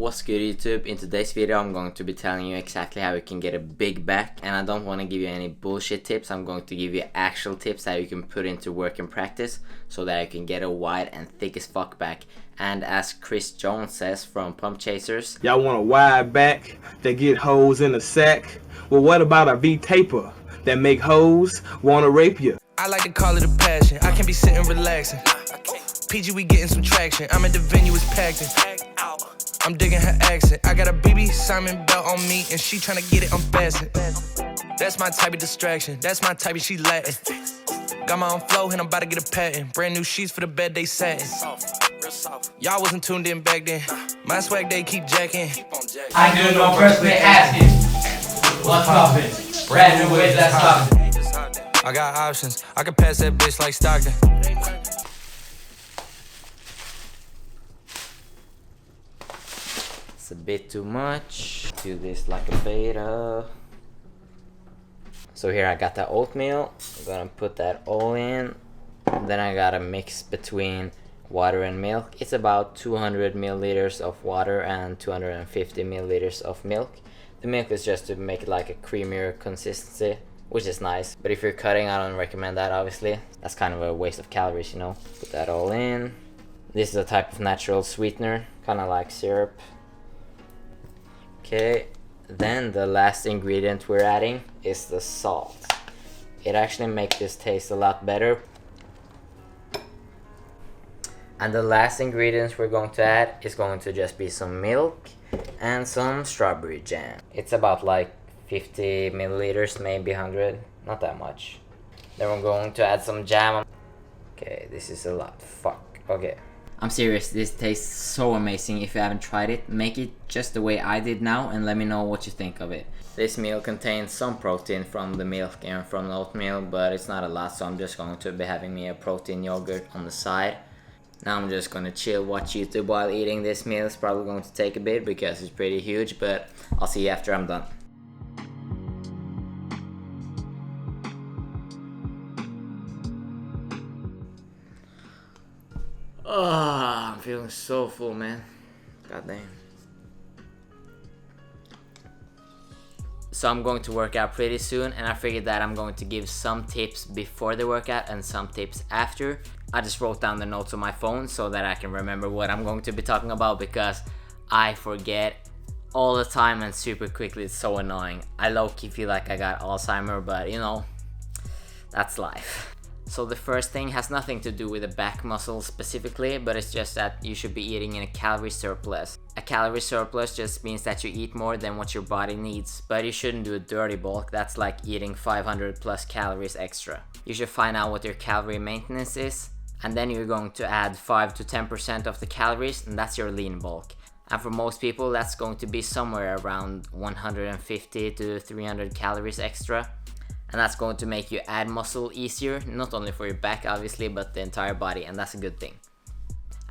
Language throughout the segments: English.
What's good YouTube? In today's video I'm going to be telling you exactly how you can get a big back, and I don't want to give you any bullshit tips. I'm going to give you actual tips that you can put into work and practice so that you can get a wide and thick as fuck back. And as Chris Jones says from Pump Chasers, y'all want a wide back that get hoes in the sack? Well, what about a V-taper that make hoes wanna rape you? I like to call it a passion. I can be sitting relaxing. PG, we getting some traction. I'm at the venue, it's packed in. I'm digging her accent. I got a BB Simon belt on me, and she tryna get it unfastened. That's my type of distraction. That's my type of she Latin. Got my own flow, and I'm about to get a patent. Brand new sheets for the bed, they satin. Y'all wasn't tuned in back then. My swag, they keep jacking. I do no personally asking. What's poppin'? Brand new ways that's poppin'. I got options. I can pass that bitch like Stockton. it's a bit too much. Do this like a beta. So here I got the oatmeal. I'm gonna put that all in. Then I gotta mix between water and milk. It's about 200 milliliters of water and 250 milliliters of milk. The milk is just to make it like a creamier consistency, which is nice. But if you're cutting, I don't recommend that, obviously. That's kind of a waste of calories, you know. Put that all in. This is a type of natural sweetener, kind of like syrup. Okay, then the last ingredient we're adding is the salt. It actually makes this taste a lot better. And the last ingredients we're going to add is going to just be some milk and some strawberry jam. It's about like 50 milliliters, maybe 100, not that much. Then we're going to add some jam. Okay, this is a lot, fuck, okay. I'm serious, this tastes so amazing. If you haven't tried it, make it just the way I did now and let me know what you think of it. This meal contains some protein from the milk and from the oatmeal, but it's not a lot, so I'm just going to be having me a protein yogurt on the side. Now I'm just gonna chill, watch YouTube while eating this meal. It's probably going to take a bit because it's pretty huge, but I'll see you after I'm done. Oh, I'm feeling so full, man. God damn. So I'm going to work out pretty soon, and I figured that I'm going to give some tips before the workout and some tips after. I just wrote down the notes on my phone so that I can remember what I'm going to be talking about, because I forget all the time and super quickly. It's so annoying. I low-key feel like I got Alzheimer's, but you know, that's life. So the first thing has nothing to do with the back muscle specifically, but it's just that you should be eating in a calorie surplus. A calorie surplus just means that you eat more than what your body needs, but you shouldn't do a dirty bulk. That's like eating 500 plus calories extra. You should find out what your calorie maintenance is, and then you're going to add 5 to 10% of the calories, and that's your lean bulk. And for most people, that's going to be somewhere around 150 to 300 calories extra. And that's going to make you add muscle easier, not only for your back obviously, but the entire body, and that's a good thing.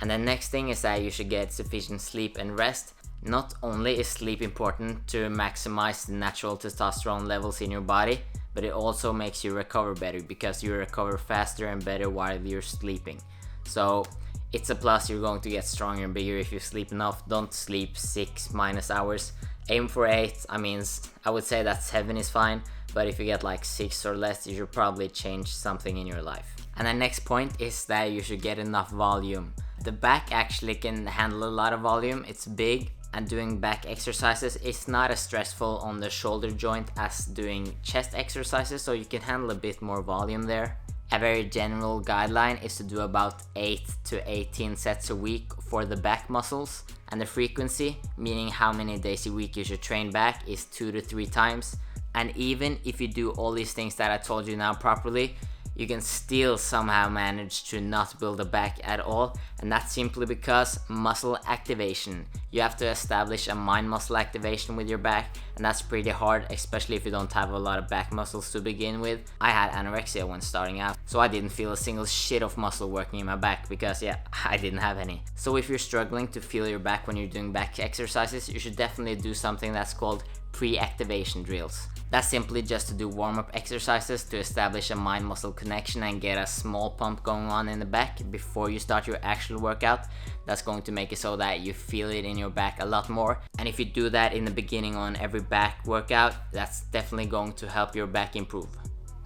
And the next thing is that you should get sufficient sleep and rest. Not only is sleep important to maximize the natural testosterone levels in your body, but it also makes you recover better, because you recover faster and better while you're sleeping. So it's a plus. You're going to get stronger and bigger if you sleep enough. Don't sleep 6- hours. Aim for 8. I mean, I would say that 7 is fine, but if you get like 6 or less, you should probably change something in your life. And the next point is that you should get enough volume. The back actually can handle a lot of volume. It's big, and doing back exercises is not as stressful on the shoulder joint as doing chest exercises, so you can handle a bit more volume there. A very general guideline is to do about 8 to 18 sets a week for the back muscles, and the frequency, meaning how many days a week you should train back, is 2 to 3 times. And even if you do all these things that I told you now properly, you can still somehow manage to not build a back at all, and that's simply because muscle activation. You have to establish a mind muscle activation with your back, and that's pretty hard, especially if you don't have a lot of back muscles to begin with. I had anorexia when starting out, so I didn't feel a single shit of muscle working in my back because yeah, I didn't have any. So if you're struggling to feel your back when you're doing back exercises, you should definitely do something that's called pre-activation drills. That's simply just to do warm-up exercises to establish a mind-muscle connection and get a small pump going on in the back before you start your actual workout. That's going to make it so that you feel it in your back a lot more. And if you do that in the beginning on every back workout, that's definitely going to help your back improve.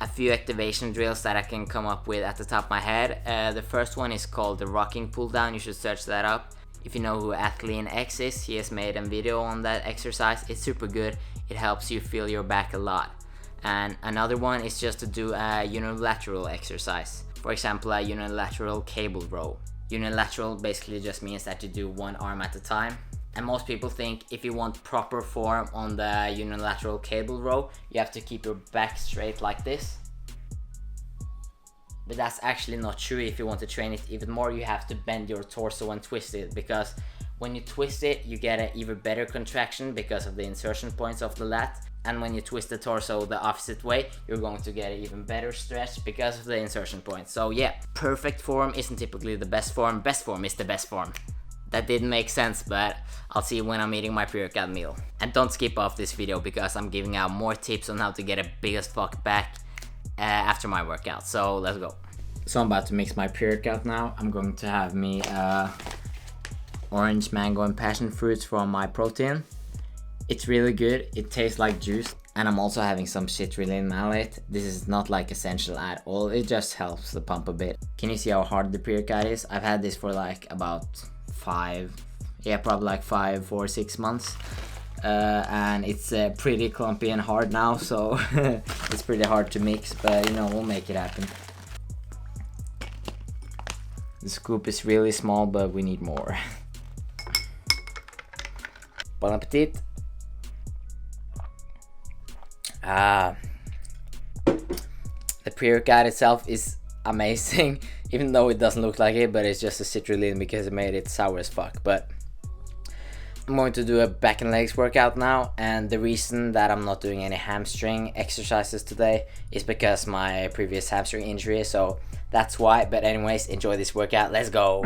A few activation drills that I can come up with at the top of my head. The first one is called the rocking pull down. You should search that up. If you know who Athlete X is, he has made a video on that exercise. It's super good. It helps you feel your back a lot. And another one is just to do a unilateral exercise. For example, a unilateral cable row. Unilateral basically just means that you do one arm at a time. And most people think if you want proper form on the unilateral cable row, you have to keep your back straight like this. But that's actually not true. If you want to train it even more, you have to bend your torso and twist it, because when you twist it, you get an even better contraction because of the insertion points of the lat. And when you twist the torso the opposite way, you're going to get an even better stretch because of the insertion points. So yeah, perfect form isn't typically the best form. Best form is the best form. That didn't make sense, but I'll see you when I'm eating my pre-workout meal. And don't skip off this video because I'm giving out more tips on how to get a big as fuck back after my workout. So let's go. So I'm about to mix my pre-workout now. I'm going to have me orange, mango and passion fruits from my protein. It's really good. It tastes like juice. And I'm also having some citrulline malate. This is not like essential at all. It just helps the pump a bit. Can you see how hard the pre-workout is? I've had this for like about 5 or 6 months. And it's pretty clumpy and hard now, so it's pretty hard to mix, but you know, we'll make it happen. The scoop is really small, but we need more. Bon appetit. The pre-workout itself is amazing, even though it doesn't look like it, but it's just a citrulline because it made it sour as fuck. But I'm going to do a back and legs workout now, and the reason that I'm not doing any hamstring exercises today is because my previous hamstring injury, so that's why. But anyways, enjoy this workout. Let's go.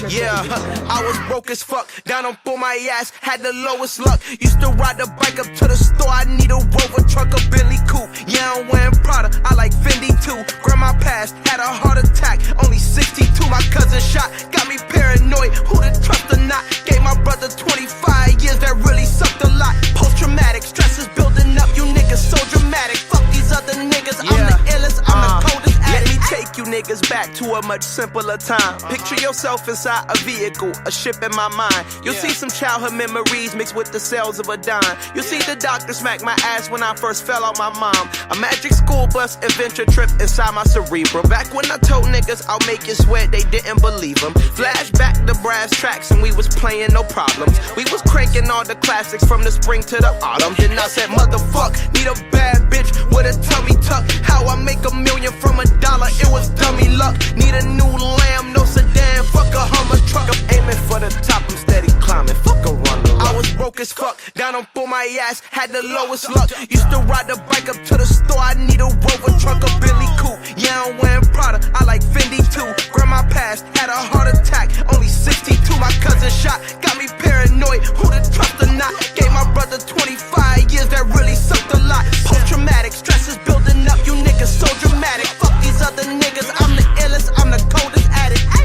Yeah, I was broke as fuck, down on for my ass, had the lowest luck. Used to ride the bike up to the store, I need a Rover truck, a Bentley coupe. Yeah, I'm wearing Prada, I like Fendi too. Grandma passed, had a heart attack, only 62. My cousin shot, got me paranoid, who to trust or not. Gave my brother 25 years, that really sucked a lot. Post-traumatic, stress is building up, you niggas so dramatic. Fuck these other niggas, I'm the illest, I'm the coldest. Let me take you niggas back to a much simpler time. Picture yourself inside a vehicle, a ship in my mind. You'll see some childhood memories mixed with the cells of a dime. You'll see the doctor smack my ass when I first fell on my mom. A magic school bus adventure trip inside my cerebrum. Back when I told niggas I'll make you sweat, they didn't believe them. Flashback to brass tracks and we was playing no problems. We was cranking all the classics from the spring to the autumn. Then I said motherfuck, need a bad bitch with a tummy tuck. How I make $1 million from $1, it was dummy luck. Need a new lamb, no sedan, fuck a Hummer truck. I'm aiming for the top, I'm steady climbing, fuck a runner. I was broke as fuck, down on for my ass, had the lowest luck. Used to ride the bike up to the store, I need a Rover truck, a Bentley coupe. Yeah, I'm wearing Prada, I like Fendi too. Grandma passed, had a heart attack, only 62. My cousin shot, got me paranoid, who to trust or not. Gave my brother 25 years, that really sucked a lot. Post-traumatic, stress is building up, you niggas so dramatic. Fuck these other niggas, I'm the illest, I'm the coldest at it. Ay.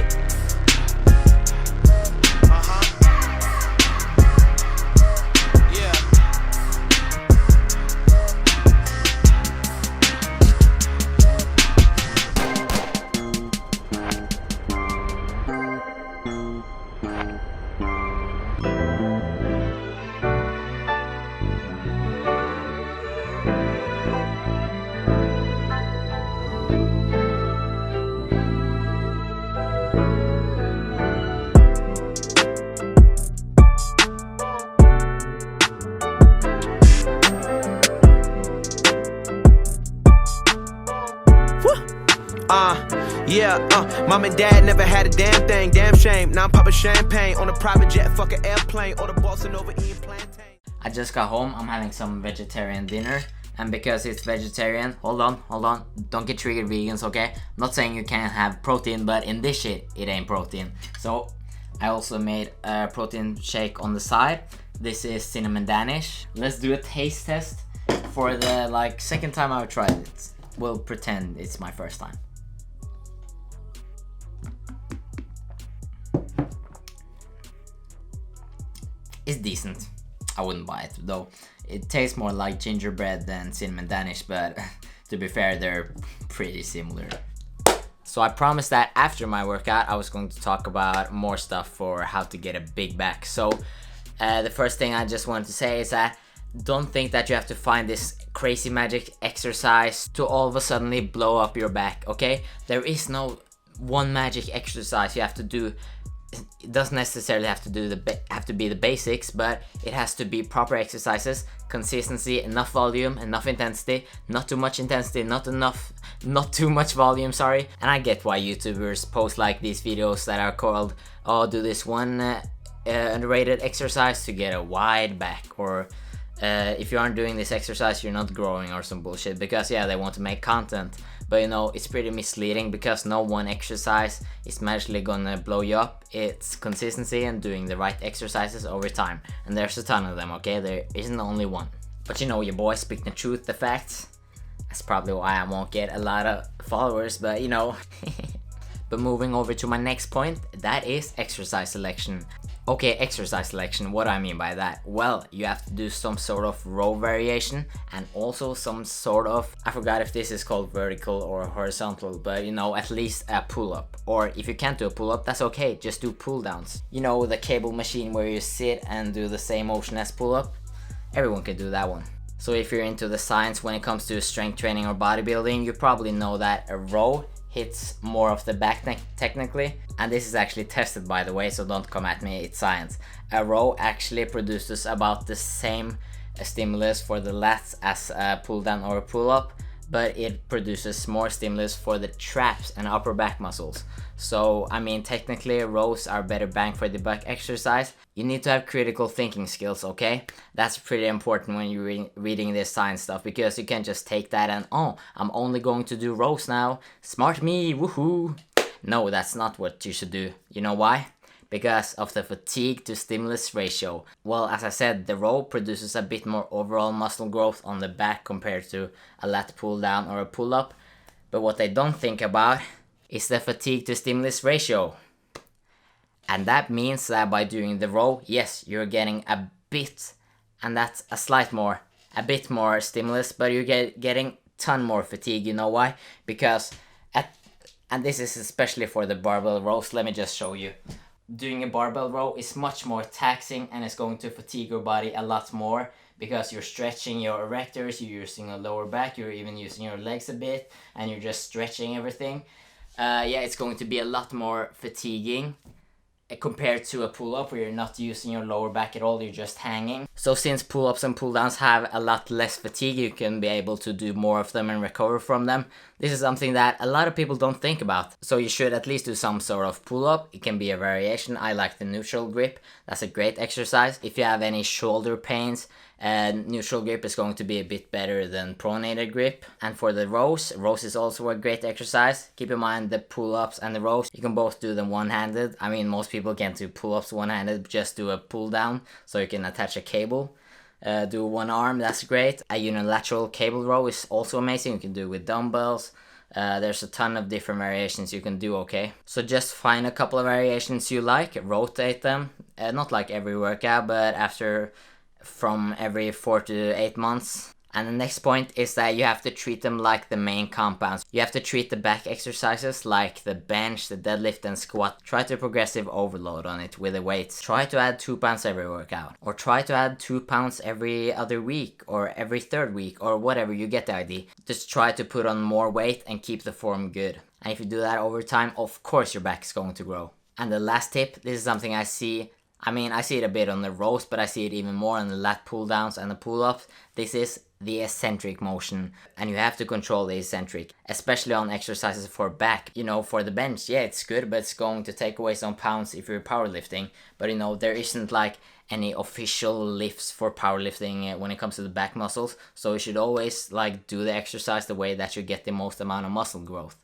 Mom and dad never had a damn thing, damn shame. Now I'm popping champagne on a private jet, fuck an airplane, or the Boston over eating plantain. I just got home, I'm having some vegetarian dinner. And because it's vegetarian, hold on, don't get triggered vegans, okay? I'm not saying you can't have protein, but in this shit, it ain't protein. So I also made a protein shake on the side. This is cinnamon Danish. Let's do a taste test for the like second time I've tried it. We'll pretend it's my first time. It's decent. I wouldn't buy it though. It tastes more like gingerbread than cinnamon Danish, but to be fair, they're pretty similar. So I promised that after my workout, I was going to talk about more stuff for how to get a big back. So the first thing I just wanted to say is that don't think that you have to find this crazy magic exercise to all of a suddenly blow up your back, okay? There is no one magic exercise you have to do. It doesn't necessarily have to be the basics, but it has to be proper exercises, consistency, enough volume, enough intensity, not too much intensity, not too much volume, sorry. And I get why YouTubers post like these videos that are called, oh, do this one underrated exercise to get a wide back, or if you aren't doing this exercise, you're not growing, or some bullshit, because yeah, they want to make content. But you know, it's pretty misleading because no one exercise is magically gonna blow you up. It's consistency and doing the right exercises over time. And there's a ton of them, okay? There isn't only one. But you know, your boy speaking the truth, the facts. That's probably why I won't get a lot of followers, but you know. But moving over to my next point, that is exercise selection. Okay, exercise selection, what do I mean by that? Well, you have to do some sort of row variation and also some sort of, I forgot if this is called vertical or horizontal, but you know, at least a pull-up. Or if you can't do a pull-up, that's okay, just do pull-downs. You know, the cable machine where you sit and do the same motion as pull-up? Everyone can do that one. So if you're into the science when it comes to strength training or bodybuilding, you probably know that a row hits more of the back technically, and this is actually tested, by the way, so don't come at me, it's science. A row actually produces about the same stimulus for the lats as a pull down or a pull up, but it produces more stimulus for the traps and upper back muscles. So I mean, technically rows are better bang for the buck exercise. You need to have critical thinking skills, okay? That's pretty important when you're reading this science stuff, because you can't just take that and, oh, I'm only going to do rows now, smart me, woohoo. No, that's not what you should do. You know why? Because of the fatigue to stimulus ratio. Well, as I said, the row produces a bit more overall muscle growth on the back compared to a lat pull down or a pull up. But what they don't think about is the fatigue to stimulus ratio. And that means that by doing the row, yes, you're getting a bit, and that's a bit more stimulus, but you're getting ton more fatigue. You know why? Because and this is especially for the barbell rows, let me just show you. Doing a barbell row is much more taxing and it's going to fatigue your body a lot more, because you're stretching your erectors, you're using your lower back, you're even using your legs a bit, and you're just stretching everything. Yeah, it's going to be a lot more fatiguing compared to a pull-up where you're not using your lower back at all, you're just hanging. So since pull-ups and pull-downs have a lot less fatigue, you can be able to do more of them and recover from them. This is something that a lot of people don't think about. So you should at least do some sort of pull-up. It can be a variation. I like the neutral grip. That's a great exercise. If you have any shoulder pains, neutral grip is going to be a bit better than pronated grip. And for the rows is also a great exercise. Keep in mind the pull-ups and the rows, you can both do them one-handed. I mean, most people can't do pull-ups one-handed, just do a pull-down so you can attach a cable. Do one arm, that's great. A unilateral cable row is also amazing. You can do it with dumbbells. There's a ton of different variations you can do, okay? So just find a couple of variations you like, rotate them. Not like every workout, but from every 4 to 8 months. And the next point is that you have to treat them like the main compounds. You have to treat the back exercises like the bench, the deadlift and squat. Try to progressive overload on it with the weights. Try to add 2 pounds every workout. Or try to add 2 pounds every other week or every third week or whatever, you get the idea. Just try to put on more weight and keep the form good. And if you do that over time, of course your back is going to grow. And the last tip, this is something I see I mean, I see it a bit on the rows, but I see it even more on the lat pull downs and the pull ups. This is the eccentric motion, and you have to control the eccentric, especially on exercises for back. You know, for the bench, yeah, it's good, but it's going to take away some pounds if you're powerlifting. But you know, there isn't like any official lifts for powerlifting when it comes to the back muscles, so you should always like do the exercise the way that you get the most amount of muscle growth.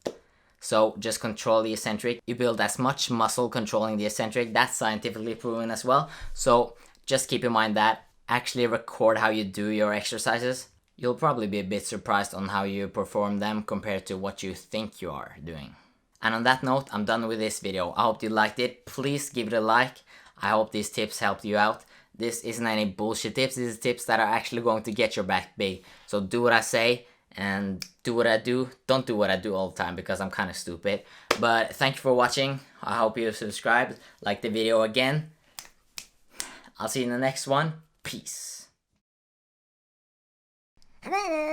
So just control the eccentric. You build as much muscle controlling the eccentric. That's scientifically proven as well. So just keep in mind that. Actually record how you do your exercises. You'll probably be a bit surprised on how you perform them compared to what you think you are doing. And on that note, I'm done with this video. I hope you liked it. Please give it a like. I hope these tips helped you out. This isn't any bullshit tips. These are tips that are actually going to get your back big. So do what I say and do what I do. Don't do what I do all the time because I'm kind of stupid. But thank you for watching. I hope you subscribed. Like the video again. I'll see you in the next one. Peace.